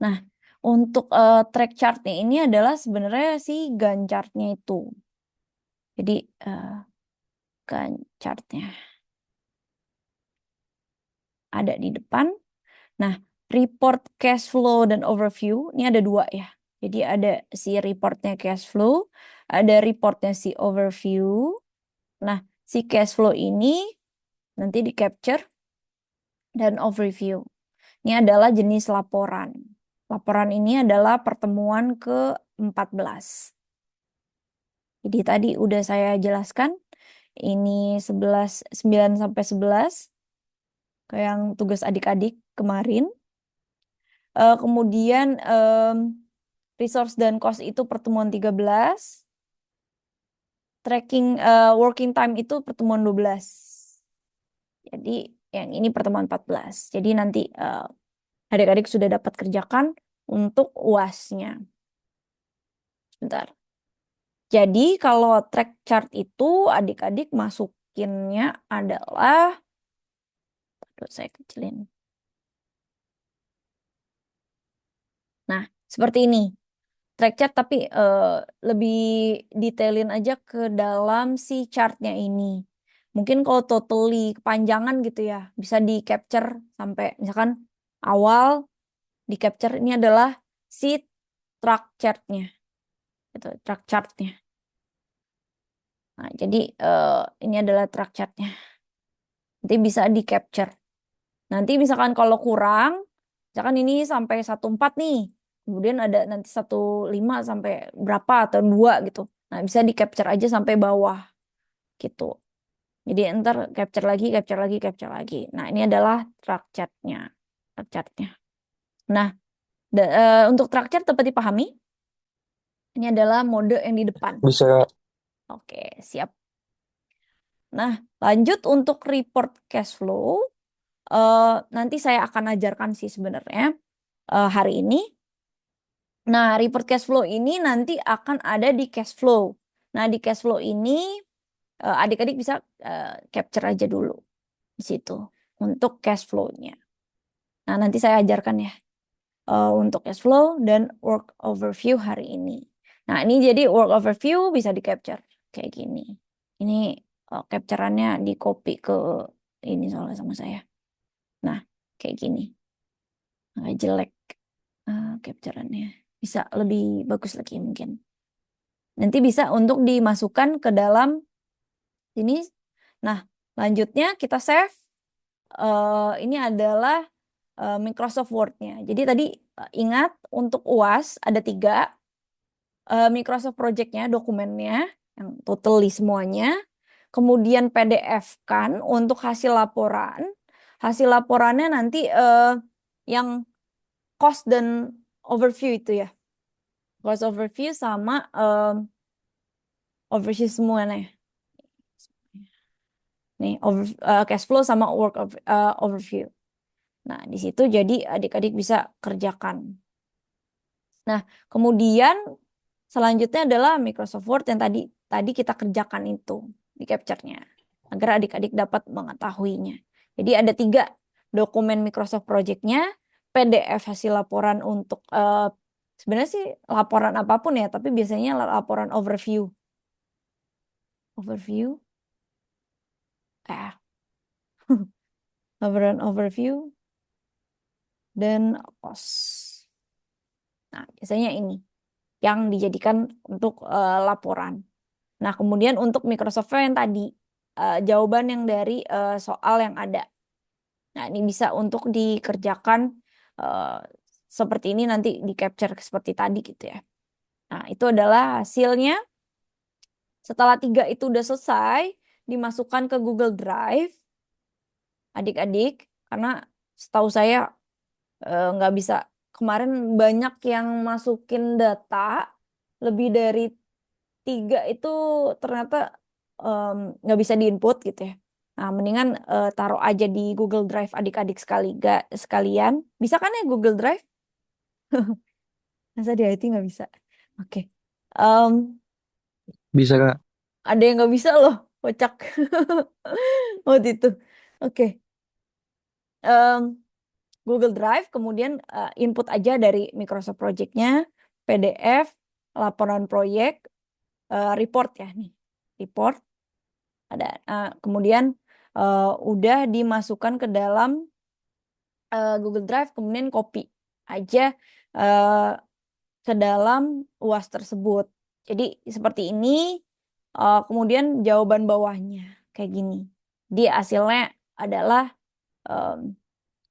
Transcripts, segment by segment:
Nah, untuk track chartnya ini adalah sebenarnya si Gantt chartnya itu. Jadi Gantt chartnya ada di depan. Nah, report cash flow dan overview ini ada dua ya. Jadi ada si reportnya cash flow, ada reportnya si overview. Nah, si cash flow ini nanti di capture dan overview. Ini adalah jenis laporan. Laporan ini adalah pertemuan ke-14. Jadi tadi udah saya jelaskan, ini 9 sampai 11, kayak yang tugas adik-adik kemarin. Kemudian resource dan cost itu pertemuan 13. Tracking working time itu pertemuan 12. Jadi yang ini pertemuan 14. Jadi nanti adik-adik sudah dapat kerjakan untuk UAS-nya. Bentar. Jadi kalau track chart itu adik-adik masukinnya adalah, aduh saya kecilin. Nah, seperti ini. Track chart tapi lebih detailin aja ke dalam si chartnya ini. Mungkin kalau totally kepanjangan gitu ya, bisa di capture sampai misalkan awal di capture ini adalah si track chartnya, itu track chartnya. Nah, jadi ini adalah track chartnya. Nanti bisa di capture. Nanti misalkan kalau kurang, misalkan ini sampai 14 nih, kemudian ada nanti 15 sampai berapa atau 2 gitu. Nah, bisa di capture aja sampai bawah gitu. Jadi ntar capture lagi, capture lagi, capture lagi. Nah, ini adalah track chartnya. Track chartnya. Nah, untuk track chart dapat dipahami? Ini adalah mode yang di depan. Bisa. Oke, siap. Nah, lanjut untuk report cash flow. Nanti saya akan ajarkan sih sebenarnya hari ini. Nah, report cash flow ini nanti akan ada di cash flow. Nah, di cash flow ini adik-adik bisa capture aja dulu di situ untuk cash flow-nya. Nah, nanti saya ajarkan ya untuk cash flow dan work overview hari ini. Nah, ini jadi work overview bisa di capture kayak gini. Ini capturannya di copy ke ini soalnya sama saya. Nah, kayak gini. Agak jelek capturannya. Bisa lebih bagus lagi mungkin. Nanti bisa untuk dimasukkan ke dalam sini. Nah, lanjutnya kita save. Ini adalah Microsoft Word-nya. Jadi tadi ingat untuk UAS ada 3. Microsoft Project-nya, dokumennya, yang totally semuanya. Kemudian PDF kan untuk hasil laporan. Hasil laporannya nanti yang cost dan overview itu ya. Cost overview sama overview semuanya. Nih, cash flow sama overview. Nah, di situ jadi adik-adik bisa kerjakan. Nah, kemudian selanjutnya adalah Microsoft Word yang tadi tadi kita kerjakan itu di capture-nya agar adik-adik dapat mengetahuinya. Jadi ada 3 dokumen Microsoft Project-nya, PDF hasil laporan untuk sebenarnya sih laporan apapun ya, tapi biasanya laporan overview. Overview, eh, laporan overview dan cost. Nah, biasanya ini yang dijadikan untuk laporan. Nah, kemudian untuk Microsoft Word yang tadi jawaban yang dari soal yang ada. Nah, ini bisa untuk dikerjakan eh, seperti ini nanti di capture seperti tadi gitu ya. Nah, itu adalah hasilnya. Setelah 3 itu udah selesai, dimasukkan ke Google Drive, adik-adik, karena setahu saya nggak bisa. Kemarin banyak yang masukin data lebih dari 3 itu ternyata nggak bisa diinput gitu ya. Nah, mendingan taruh aja di Google Drive adik-adik sekalian. Bisa kan ya Google Drive? Masa di IT nggak bisa? Oke. Em, Bisa, Kak. ada yang nggak bisa loh, kocak. Waktu itu. Oke. Em, Google Drive, kemudian input aja dari Microsoft Project-nya, PDF, laporan proyek, report ya nih, report ada. Kemudian udah dimasukkan ke dalam Google Drive, kemudian copy aja eh, ke dalam UAS tersebut. Jadi seperti ini, kemudian jawaban bawahnya kayak gini. Di hasilnya adalah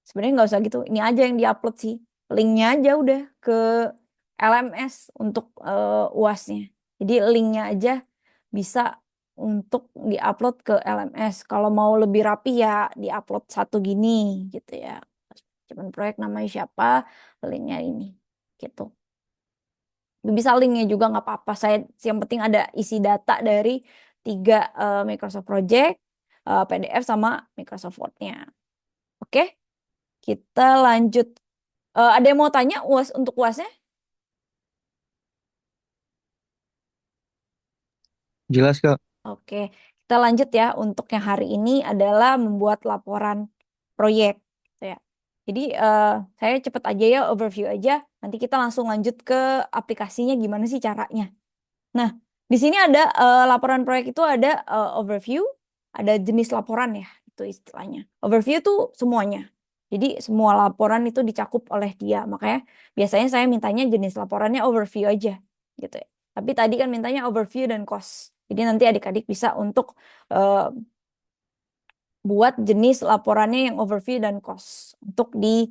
sebenarnya nggak usah gitu, ini aja yang diupload sih, linknya aja udah ke LMS untuk UASnya. Jadi linknya aja bisa untuk diupload ke LMS. Kalau mau lebih rapi ya diupload satu gini gitu ya. Cuman proyek namanya siapa, linknya ini gitu. Bisa linknya juga nggak apa-apa. Saya yang penting ada isi data dari 3 Microsoft Project, PDF sama Microsoft Word-nya. Oke, kita lanjut. Ada yang mau tanya UAS untuk UASnya? Jelas, Kak. Oke, kita lanjut ya. Untuk yang hari ini adalah membuat laporan proyek, gitu ya. Jadi saya cepet aja ya, overview aja. Nanti kita langsung lanjut ke aplikasinya gimana sih caranya. Nah, di sini ada laporan proyek itu ada overview, ada jenis laporan ya, itu istilahnya. Overview tuh semuanya. Jadi semua laporan itu dicakup oleh dia. Makanya biasanya saya mintanya jenis laporannya overview aja, gitu ya. Tapi tadi kan mintanya overview dan cost. Jadi nanti adik-adik bisa untuk eh, buat jenis laporannya yang overview dan cost untuk di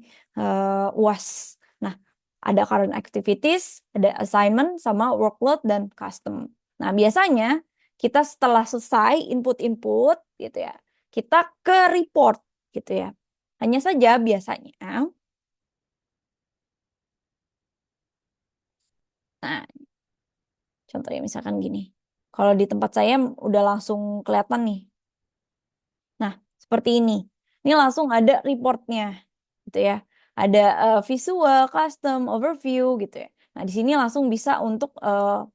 UAS. Nah, ada current activities, ada assignment, sama workload dan custom. Nah, biasanya kita setelah selesai input-input gitu ya, kita ke report gitu ya. Hanya saja biasanya, nah contohnya misalkan gini, kalau di tempat saya udah langsung kelihatan nih. Nah, seperti ini. Ini langsung ada reportnya, gitu ya. Ada visual, custom, overview, gitu ya. Nah, di sini langsung bisa untuk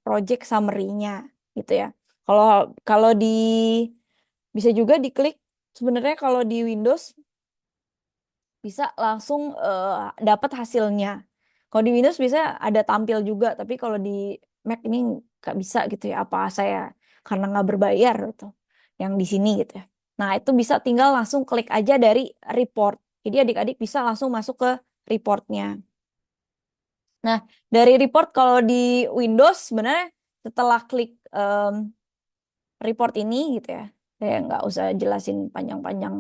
project summary-nya, gitu ya. Kalau kalau di bisa juga diklik. Sebenarnya kalau di Windows bisa langsung dapat hasilnya. Kalau di Windows bisa ada tampil juga, tapi kalau di Mac ini nggak bisa gitu ya. Apa saya karena nggak berbayar gitu, yang di sini gitu ya. Nah itu bisa tinggal langsung klik aja dari report. Jadi adik-adik bisa langsung masuk ke reportnya. Nah dari report kalau di Windows sebenarnya setelah klik report ini gitu ya, saya nggak usah jelasin panjang-panjang,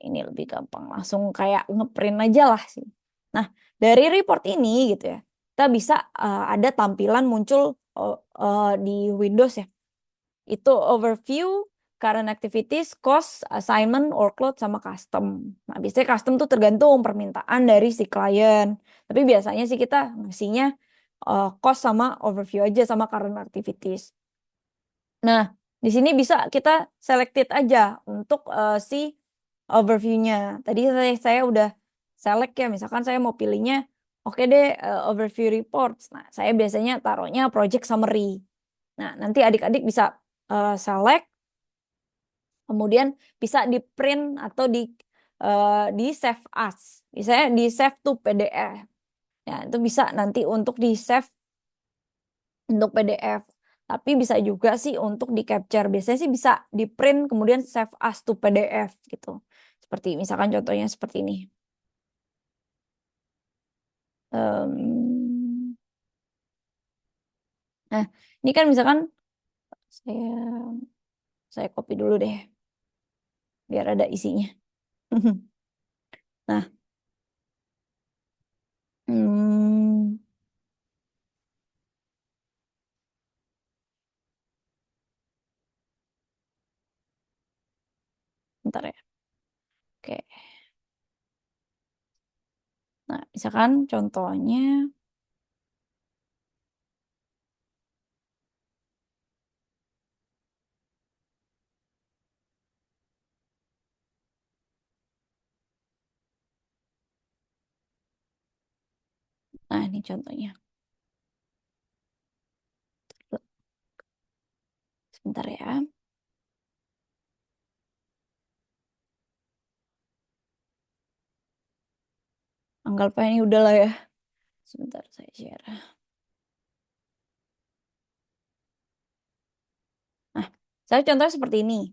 ini lebih gampang langsung kayak ngeprint aja lah sih. Nah, dari report ini gitu ya, kita bisa ada tampilan muncul di Windows ya. Itu overview, current activities, cost, assignment, workload, sama custom. Nah, biasanya custom tuh tergantung permintaan dari si klien. Tapi biasanya sih kita ngasihnya cost sama overview aja sama current activities. Nah, di sini bisa kita selected aja untuk si overview-nya. Tadi saya udah select ya, misalkan saya mau pilihnya, oke deh overview reports. Nah, saya biasanya taruhnya project summary. Nah, nanti adik-adik bisa select, kemudian bisa di print atau di save as. Misalnya di save to PDF. Ya, itu bisa nanti untuk di save untuk PDF. Tapi bisa juga sih untuk di capture. Biasanya sih bisa di print kemudian save as to PDF gitu. Seperti misalkan contohnya seperti ini. Em, nah, ini kan misalkan saya saya copy dulu deh biar ada isinya. Nah, hmm, bentar ya. Oke. Nah, misalkan contohnya, nah ini contohnya. Sebentar ya. Anggap ini udah lah ya. Sebentar saya share. Nah, saya contohnya seperti ini.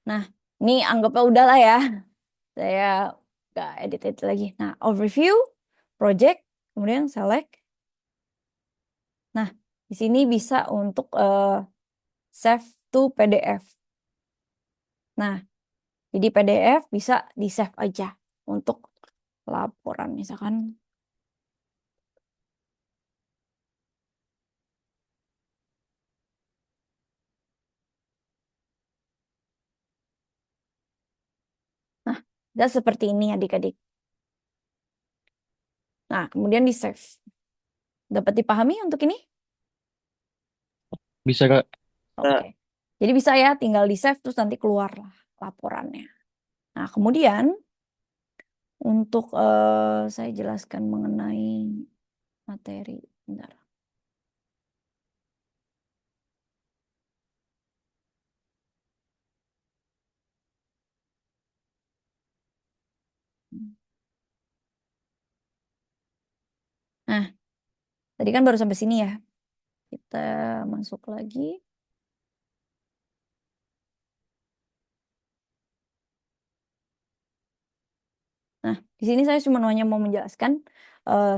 Nah, ini anggapnya udah lah ya. Saya nggak edit lagi. Nah, overview, project, kemudian select. Nah, di sini bisa untuk save to PDF. Nah, jadi PDF bisa di save aja untuk laporan misalkan. Nah, udah seperti ini adik-adik. Nah, kemudian di save. Dapat dipahami untuk ini? Bisa Kak. Oke. Jadi bisa ya, tinggal di save terus nanti keluar lah laporannya. Nah, kemudian untuk saya jelaskan mengenai materi. Bentar. Nah, tadi kan baru sampai sini ya. Kita masuk lagi. Nah, di sini saya cuma hanya mau menjelaskan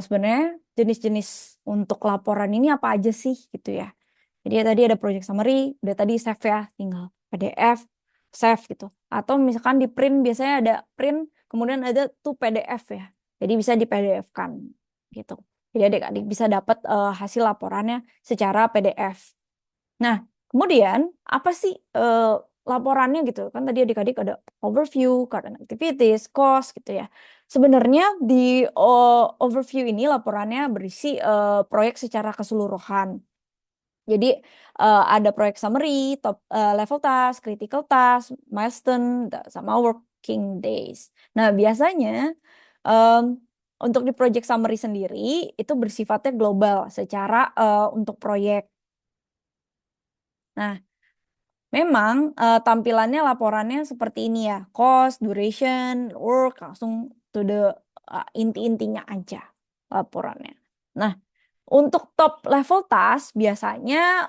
sebenarnya jenis-jenis untuk laporan ini apa aja sih gitu ya. Jadi ya tadi ada project summary, udah tadi save ya, tinggal PDF, save gitu. Atau misalkan di print biasanya ada print, kemudian ada tuh PDF ya. Jadi bisa di PDF-kan gitu. Jadi adik-adik bisa dapat hasil laporannya secara PDF. Nah, kemudian apa sih laporannya gitu? Kan tadi adik-adik ada overview, current activities, cost gitu ya. Sebenarnya di overview ini laporannya berisi proyek secara keseluruhan. Jadi ada proyek summary, top level task, critical task, milestone, sama working days. Nah, biasanya em, untuk di project summary sendiri itu bersifatnya global secara untuk proyek. Nah, memang tampilannya laporannya seperti ini ya, cost, duration, work, langsung to the inti-intinya aja laporannya. Nah, untuk top level task biasanya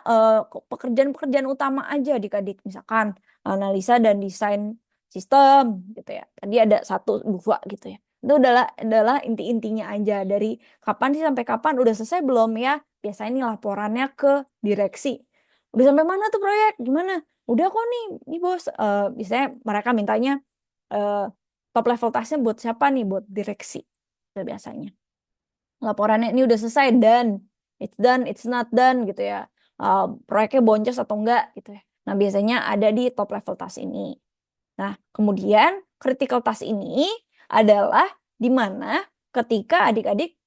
pekerjaan-pekerjaan utama aja adik-adik, misalkan analisa dan desain sistem gitu ya. Tadi ada satu dua gitu ya. Itu adalah inti-intinya aja dari kapan sih sampai kapan udah selesai belum ya. Biasanya ini laporannya ke direksi. Udah sampai mana tuh proyek? Gimana? Udah kok nih bos. Biasanya mereka mintanya eh, top level tasknya buat siapa nih? Buat direksi. Itu biasanya laporannya ini udah selesai dan it's not done gitu ya. Proyeknya boncos atau enggak gitu ya. Nah, biasanya ada di top level task ini. Nah, kemudian critical task ini adalah di mana ketika adik-adik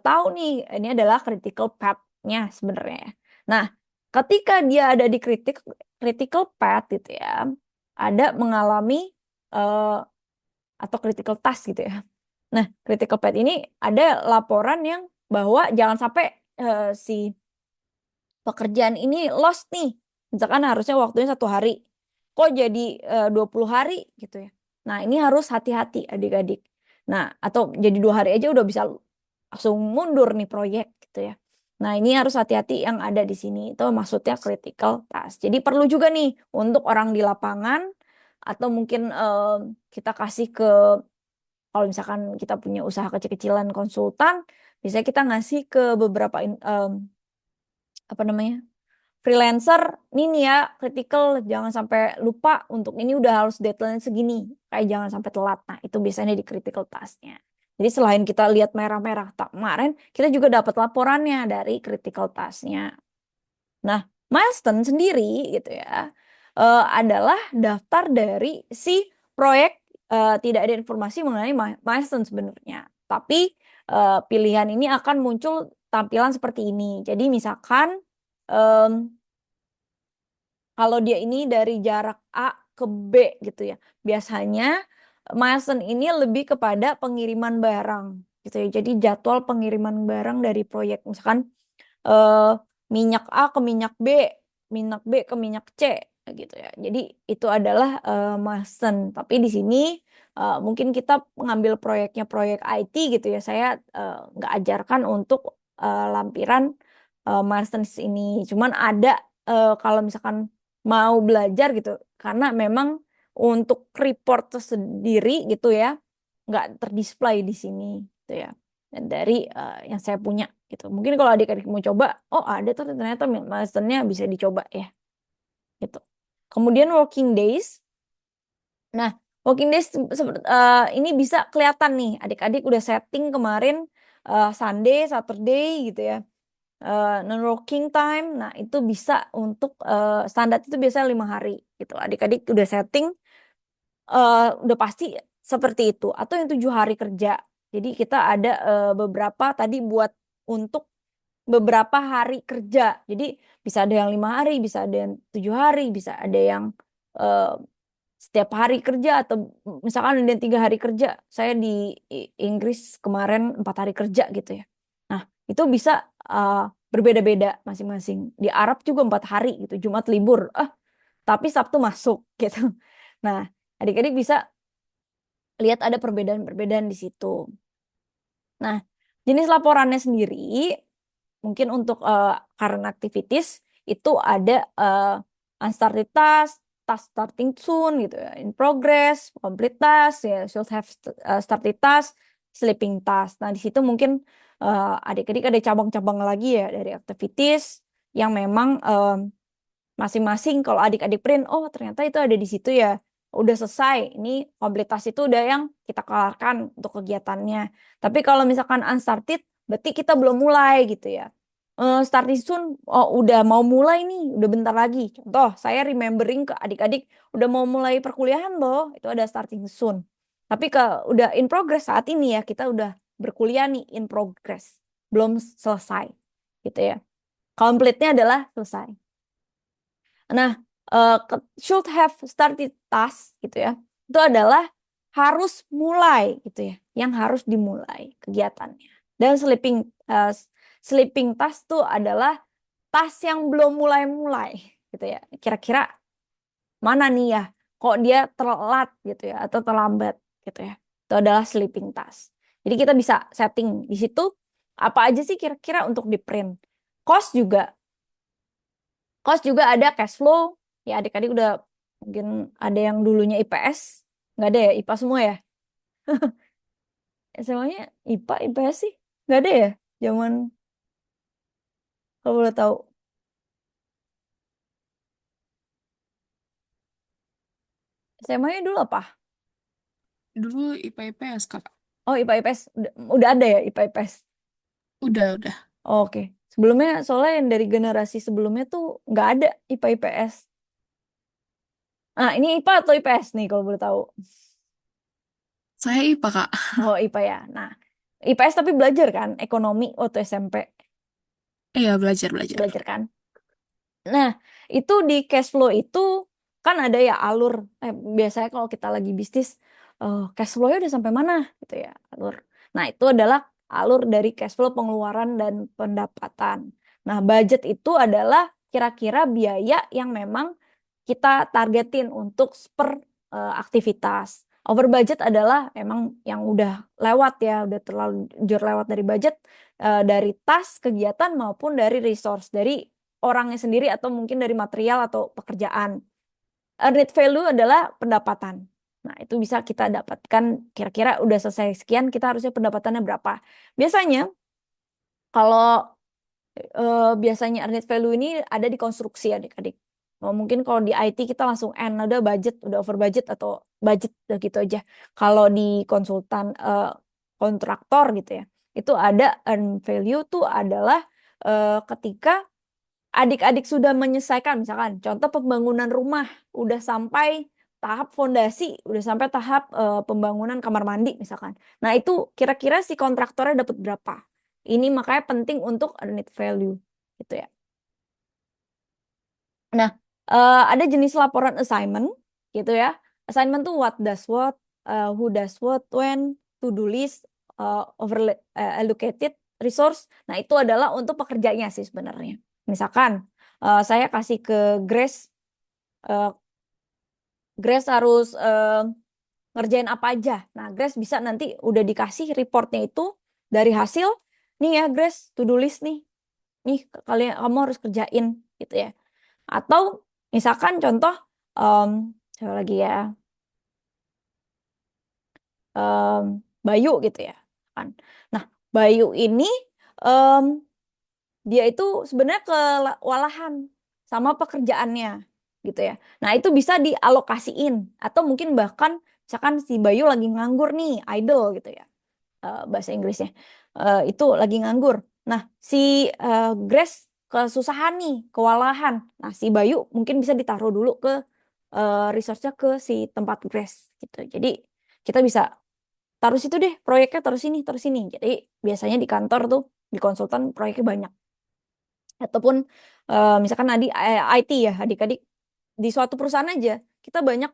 tahu nih ini adalah critical path-nya sebenarnya ya. Nah, ketika dia ada di critical path gitu ya, ada mengalami eh, atau critical task gitu ya. Nah, critical path ini ada laporan yang bahwa jangan sampai si pekerjaan ini lost nih. Misalkan harusnya waktunya 1 hari. Kok jadi 20 hari gitu ya. Nah, ini harus hati-hati adik-adik. Nah, atau jadi 2 hari aja udah bisa langsung mundur nih proyek gitu ya. Nah, ini harus hati-hati yang ada di sini. Itu maksudnya critical task. Jadi perlu juga nih untuk orang di lapangan atau mungkin kita kasih ke kalau misalkan kita punya usaha kecil-kecilan konsultan, biasanya kita ngasih ke beberapa apa namanya freelancer, ini nih ya critical, jangan sampai lupa untuk ini udah harus deadline segini, kayak jangan sampai telat. Nah, itu biasanya di critical task-nya. Jadi selain kita lihat merah-merah tak kemarin, kita juga dapat laporannya dari critical task-nya. Nah, milestone sendiri gitu ya, adalah daftar dari si proyek. Tidak ada informasi mengenai milestone sebenarnya. Tapi pilihan ini akan muncul tampilan seperti ini. Jadi misalkan em, kalau dia ini dari jarak A ke B gitu ya. Biasanya milestone ini lebih kepada pengiriman barang gitu ya. Jadi jadwal pengiriman barang dari proyek. Misalkan eh, minyak A ke minyak B ke minyak C. gitu ya. Jadi itu adalah milestone. Tapi di sini mungkin kita mengambil proyeknya proyek IT gitu ya. Saya nggak ajarkan untuk lampiran milestones ini. Cuman ada kalau misalkan mau belajar gitu, karena memang untuk report sendiri gitu ya, nggak terdisplay di sini gitu ya. Dan dari yang saya punya gitu. Mungkin kalau adik-adik mau coba, oh ada tuh ternyata milestone-nya bisa dicoba ya gitu. Kemudian working days. Nah, working days ini bisa kelihatan nih, adik-adik udah setting kemarin Sunday, Saturday gitu ya. Non-working time, nah itu bisa untuk standar itu biasanya 5 hari gitu. Adik-adik udah setting, udah pasti seperti itu. Atau yang 7 hari kerja. Jadi kita ada beberapa tadi buat untuk beberapa hari kerja. Jadi bisa ada yang 5 hari, bisa ada yang 7 hari, bisa ada yang eh, setiap hari kerja atau misalkan ada yang 3 hari kerja. Saya di Inggris kemarin 4 hari kerja gitu ya. Nah itu bisa eh, berbeda-beda masing-masing. Di Arab juga 4 hari gitu, Jumat libur, tapi Sabtu masuk gitu. Nah adik-adik bisa lihat ada perbedaan-perbedaan di situ. Nah jenis laporannya sendiri mungkin untuk current activities itu ada unstarted task, task starting soon gitu ya, in progress, complete task, ya should have started task, sleeping task. Nah di situ mungkin adik-adik ada cabang-cabang lagi ya dari activities yang memang masing-masing kalau adik-adik print, oh ternyata itu ada di situ ya, udah selesai. Ini kompletas itu udah yang kita kelarkan untuk kegiatannya. Tapi kalau misalkan unstarted, berarti kita belum mulai gitu ya. Starting soon, oh udah mau mulai nih, udah bentar lagi. Contoh, saya remembering ke adik-adik, udah mau mulai perkuliahan loh, itu ada starting soon. Tapi udah in progress saat ini ya, kita udah berkuliah nih in progress, belum selesai gitu ya. Complete-nya adalah selesai. Nah, should have started task gitu ya. Itu adalah harus mulai gitu ya, yang harus dimulai kegiatannya. Dan sleeping task itu adalah task yang belum mulai-mulai gitu ya. Kira-kira mana nih ya? Kok dia telat gitu ya atau terlambat gitu ya. Itu adalah sleeping task. Jadi kita bisa setting di situ apa aja sih kira-kira untuk di print. Cost juga ada cash flow. Ya adik-adik udah mungkin ada yang dulunya IPS. Nggak ada ya IPA semua ya? Semuanya IPA, IPS sih. Nggak ada ya? Zaman kalau boleh tahu. SMA-nya dulu apa? Dulu IPA IPS, Kak. Oh IPA, IPS. Udah ada ya IPA, IPS? Udah. Oh, oke. Sebelumnya soalnya yang dari generasi sebelumnya tuh nggak ada IPA, IPS. Nah ini IPA atau IPS nih kalau boleh tahu? Saya IPA, Kak. Oh IPA ya. Nah IPS tapi belajar kan ekonomi waktu SMP. Iya, belajar. Belajar kan? Nah, itu di cash flow itu kan ada ya alur. Biasanya kalau kita lagi bisnis, cash flow-nya udah sampai mana gitu ya, alur. Nah, itu adalah alur dari cash flow pengeluaran dan pendapatan. Nah, budget itu adalah kira-kira biaya yang memang kita targetin untuk per aktivitas. Over budget adalah emang yang udah lewat ya, udah terlalu jauh lewat dari budget, dari tas kegiatan maupun dari resource, dari orangnya sendiri atau mungkin dari material atau pekerjaan. Earned value adalah pendapatan. Nah, itu bisa kita dapatkan kira-kira udah selesai sekian, kita harusnya pendapatannya berapa. Biasanya kalau biasanya earned value ini ada di konstruksi adik-adik. Mungkin kalau di IT kita langsung end, udah budget, udah over budget atau budget udah gitu aja. Kalau di konsultan kontraktor gitu ya, itu ada earned value tuh adalah ketika adik-adik sudah menyelesaikan, misalkan contoh pembangunan rumah udah sampai tahap fondasi, udah sampai tahap pembangunan kamar mandi misalkan. Nah itu kira-kira si kontraktornya dapat berapa? Ini makanya penting untuk earned value gitu ya. Nah ada jenis laporan assignment gitu ya. Assignment tuh what does what, who does what, when, to do list, over allocated resource. Nah itu adalah untuk pekerjanya sih sebenarnya. Misalkan saya kasih ke Grace eh, Grace harus ngerjain apa aja. Nah, Grace bisa nanti udah dikasih reportnya itu dari hasil, nih ya Grace, to-do list nih. Nih, kalian kamu harus kerjain gitu ya. Atau misalkan contoh, em siapa lagi ya, Bayu gitu ya kan. Nah, Bayu ini em, dia itu sebenarnya kewalahan sama pekerjaannya gitu ya. Nah, itu bisa dialokasiin atau mungkin bahkan misalkan si Bayu lagi nganggur nih, idle gitu ya. Bahasa Inggrisnya. Itu lagi nganggur. Nah, si Grace kesusahan nih, kewalahan. Nah, si Bayu mungkin bisa ditaruh dulu ke resource-nya ke si tempat Grace gitu. Jadi kita bisa taruh situ deh, proyeknya taruh sini, taruh sini. Jadi biasanya di kantor tuh, di konsultan proyeknya banyak. Ataupun misalkan IT ya, adik-adik di suatu perusahaan aja kita banyak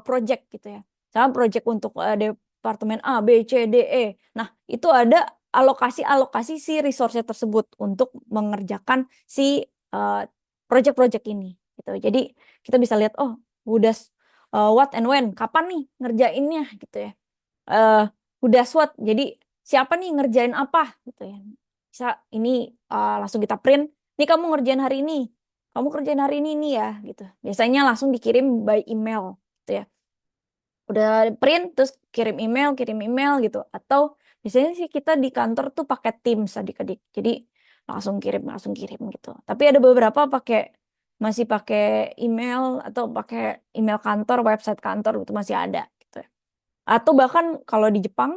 project gitu ya. Misalkan project untuk departemen A, B, C, D, E. Nah, itu ada alokasi-alokasi si resource tersebut untuk mengerjakan si project-project ini gitu. Jadi kita bisa lihat oh, udah what and when, kapan nih ngerjainnya gitu ya. eh Udah SWOT. Jadi siapa nih ngerjain apa gitu ya. Bisa ini langsung kita print. Nih kamu ngerjain hari ini. Kamu kerjain hari ini nih ya gitu. Biasanya langsung dikirim by email gitu ya. Udah print terus kirim email gitu. Atau biasanya sih kita di kantor tuh pakai Teams adik-adik. Jadi langsung kirim gitu. Tapi ada beberapa masih pakai email atau pakai email kantor, website kantor gitu masih ada gitu ya. Atau bahkan kalau di Jepang,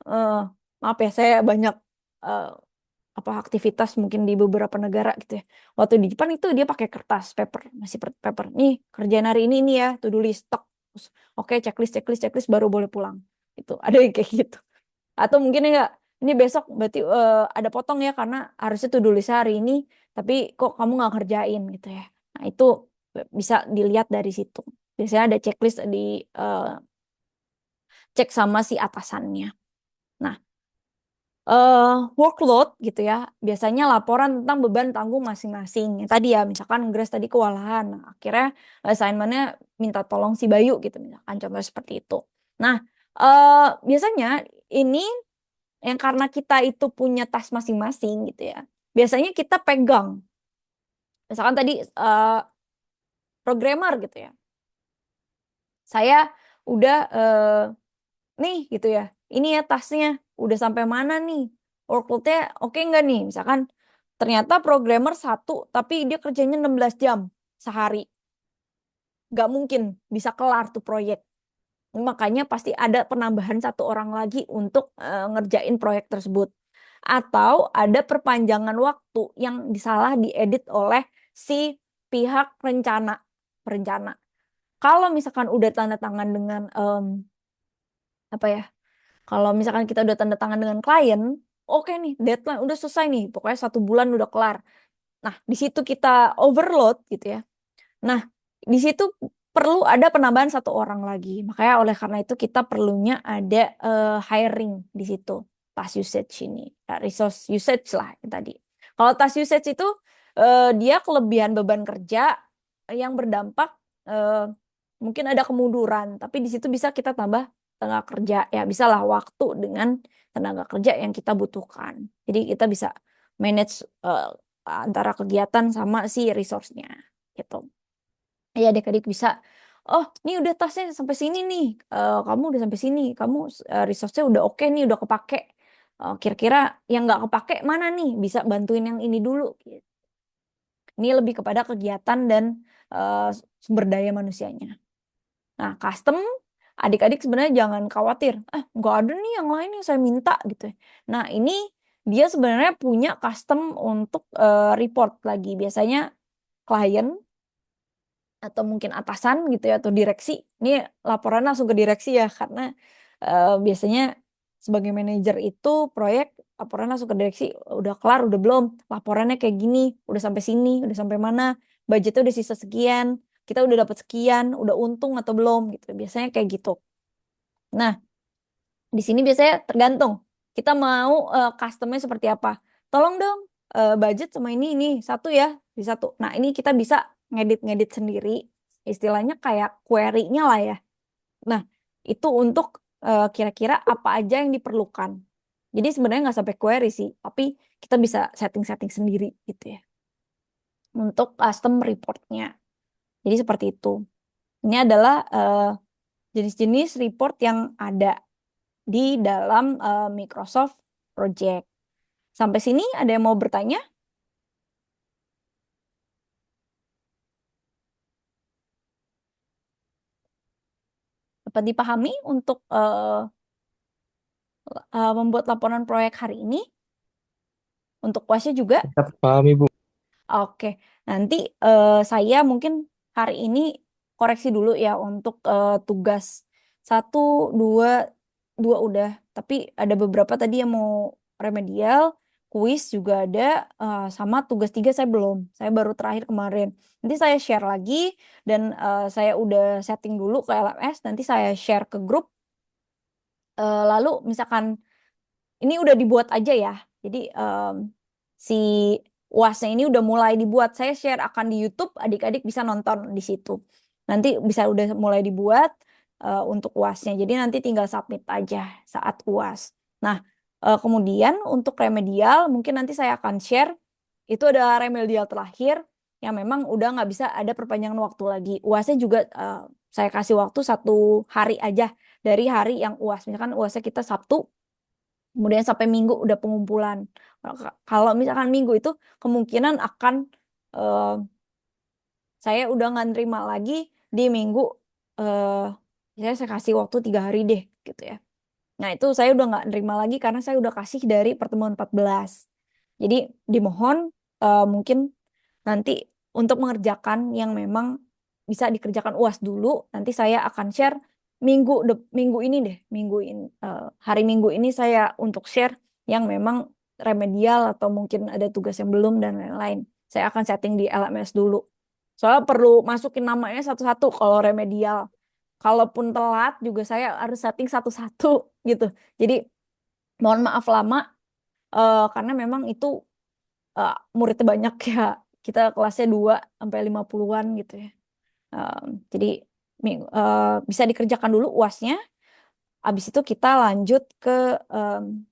eh, maaf ya saya banyak eh, apa aktivitas mungkin di beberapa negara gitu ya. Waktu di Jepang itu dia pakai kertas, paper, masih paper. Nih kerjaan hari ini nih ya, to-do list, tok. Terus, oke checklist baru boleh pulang. Itu ada yang kayak gitu. Atau mungkin enggak, ini besok berarti ada potong ya karena harusnya to-do list hari ini, tapi kok kamu nggak kerjain gitu ya. Nah itu bisa dilihat dari situ. Biasanya ada checklist cek sama si atasannya. Nah, workload gitu ya, biasanya laporan tentang beban tanggung masing-masing. Yang tadi ya, misalkan Grace tadi kewalahan, nah, akhirnya assignment-nya minta tolong si Bayu gitu, misalkan contoh seperti itu. Nah, biasanya ini yang karena kita itu punya tas masing-masing gitu ya, biasanya kita pegang. Misalkan tadi programmer gitu ya, saya udah nih gitu ya, ini ya tasnya udah sampai mana nih, workload-nya oke nggak nih, misalkan ternyata programmer satu tapi dia kerjanya 16 jam sehari, nggak mungkin bisa kelar tuh proyek, makanya pasti ada penambahan satu orang lagi untuk ngerjain proyek tersebut, atau ada perpanjangan waktu yang disalah diedit oleh si pihak perencana. Kalau misalkan udah tanda tangan dengan apa ya, kalau misalkan kita udah tanda tangan dengan klien, oke nih, deadline udah selesai nih, pokoknya 1 bulan udah kelar. Nah, di situ kita overload gitu ya. Nah, di situ perlu ada penambahan satu orang lagi. Makanya oleh karena itu kita perlunya ada hiring di situ. Task usage ini, resource usage lah yang tadi. Kalau task usage itu dia kelebihan beban kerja yang berdampak eh, mungkin ada kemunduran, tapi di situ bisa kita tambah tenaga kerja ya, bisalah waktu dengan tenaga kerja yang kita butuhkan. Jadi kita bisa manage antara kegiatan sama si resource-nya gitu. Ya adik-adik bisa, oh ini udah tasnya sampai sini nih, kamu udah sampai sini, kamu resource-nya udah oke nih, udah kepake. Kira-kira yang nggak kepake mana nih, bisa bantuin yang ini dulu. Gitu. Ini lebih kepada kegiatan dan sumber daya manusianya. Nah, custom, adik-adik sebenarnya jangan khawatir. Nggak ada nih yang lain yang saya minta gitu ya. Nah, ini dia sebenarnya punya custom untuk report lagi. Biasanya klien atau mungkin atasan gitu ya, atau direksi. Ini laporan langsung ke direksi ya, karena biasanya sebagai manajer itu proyek laporan langsung ke direksi. Udah kelar, udah belum? Laporannya kayak gini, udah sampai sini, udah sampai mana? Budgetnya udah sisa sekian, kita udah dapat sekian, udah untung atau belum gitu. Biasanya kayak gitu. Nah, di sini biasanya tergantung kita mau customnya seperti apa. Tolong dong budget sama ini satu ya, di satu. Nah, ini kita bisa ngedit-ngedit sendiri istilahnya kayak query-nya lah ya. Nah, itu untuk kira-kira apa aja yang diperlukan. Jadi sebenarnya nggak sampai query sih, tapi kita bisa setting-setting sendiri gitu ya untuk custom report-nya. Jadi seperti itu. Ini adalah jenis-jenis report yang ada di dalam Microsoft Project. Sampai sini ada yang mau bertanya? Dapat dipahami untuk membuat laporan proyek hari ini? Untuk kuasnya juga? Tetap paham Ibu. Oke, nanti saya mungkin hari ini koreksi dulu ya untuk tugas 1, 2, 2 udah. Tapi ada beberapa tadi yang mau remedial, kuis juga ada, sama tugas 3 saya belum. Saya baru terakhir kemarin. Nanti saya share lagi dan saya udah setting dulu ke LMS. Nanti saya share ke grup. Lalu misalkan ini udah dibuat aja ya. Jadi si UASnya ini udah mulai dibuat. Saya share akan di YouTube, adik-adik bisa nonton di situ. Nanti bisa udah mulai dibuat untuk UASnya. Jadi nanti tinggal submit aja saat UAS. Nah, kemudian untuk remedial mungkin nanti saya akan share. Itu ada remedial terakhir yang memang udah nggak bisa ada perpanjangan waktu lagi. UASnya juga saya kasih waktu 1 hari aja dari hari yang UAS. Misalkan UASnya kita Sabtu, kemudian sampai Minggu udah pengumpulan. Kalau misalkan Minggu itu kemungkinan akan eh, saya udah nggak nerima lagi di Minggu. eh saya kasih waktu 3 hari deh gitu ya. Nah itu saya udah nggak nerima lagi karena saya udah kasih dari pertemuan 14. Jadi dimohon mungkin nanti untuk mengerjakan yang memang bisa dikerjakan UAS dulu, nanti saya akan share minggu ini deh, minggu ini hari Minggu ini saya untuk share yang memang remedial atau mungkin ada tugas yang belum dan lain-lain. Saya akan setting di LMS dulu. Soalnya perlu masukin namanya satu-satu kalau remedial. Kalaupun telat juga saya harus setting satu-satu gitu. Jadi mohon maaf lama karena memang itu muridnya banyak ya. Kita kelasnya 2 sampai 50-an gitu ya. Jadi bisa dikerjakan dulu UASnya. Habis itu kita lanjut ke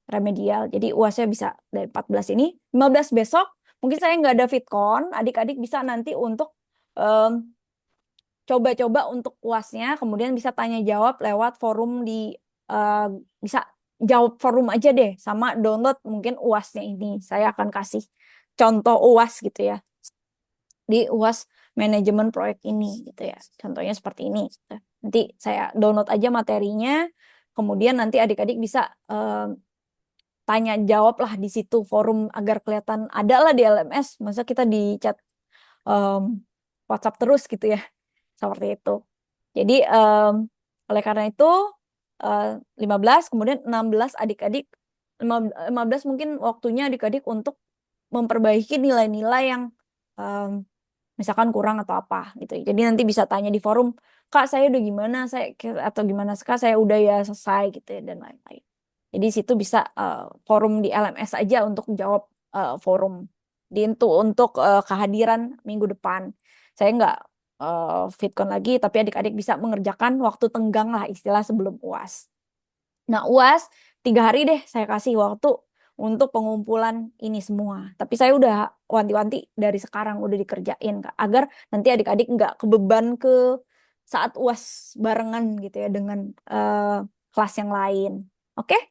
remedial. Jadi UASnya bisa dari 14 ini. 15 besok mungkin saya nggak ada Fitcon. Adik-adik bisa nanti untuk coba-coba untuk UASnya. Kemudian bisa tanya jawab lewat forum di eh, bisa jawab forum aja deh. Sama download mungkin UASnya ini. Saya akan kasih contoh UAS gitu ya. Di UAS manajemen proyek ini gitu ya. Contohnya seperti ini. Gitu. Nanti saya download aja materinya, kemudian nanti adik-adik bisa tanya jawab lah di situ forum agar kelihatan ada lah di LMS. Masa kita di chat WhatsApp terus gitu ya. Seperti itu. Jadi oleh karena itu 15, kemudian 16 adik-adik 15 mungkin waktunya adik-adik untuk memperbaiki nilai-nilai yang misalkan kurang atau apa gitu. Jadi nanti bisa tanya di forum, Kak saya udah gimana, atau gimana Kak saya udah ya selesai gitu ya dan lain-lain. Jadi situ bisa forum di LMS aja untuk jawab forum. Untuk kehadiran minggu depan. Saya nggak Fitcon lagi, tapi adik-adik bisa mengerjakan waktu tenggang lah istilah sebelum UAS. Nah UAS 3 hari deh saya kasih waktu untuk pengumpulan ini semua. Tapi saya udah wanti-wanti dari sekarang udah dikerjain Kak, agar nanti adik-adik nggak kebeban ke saat UAS barengan gitu ya dengan kelas yang lain. Oke?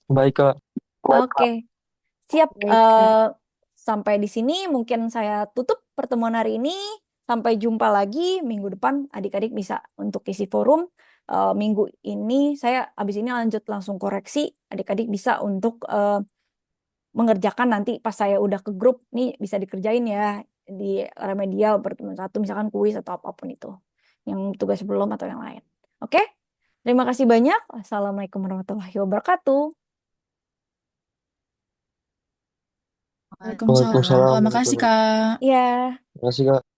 Baik Kak. Oke. Siap. Baik, Kak. Sampai di sini mungkin saya tutup pertemuan hari ini. Sampai jumpa lagi minggu depan. Adik-adik bisa untuk isi forum. Minggu ini saya abis ini lanjut langsung koreksi. Adik-adik bisa untuk mengerjakan nanti pas saya udah ke grup. Nih bisa dikerjain ya di remedial pertemuan 1 misalkan kuis atau apapun itu. Yang tugas belum atau yang lain. Oke? Terima kasih banyak. Assalamualaikum warahmatullahi wabarakatuh. Waalaikumsalam. Waalaikumsalam Makasih, warahmatullahi wabarakatuh. Kak. Ya. Terima kasih Kak.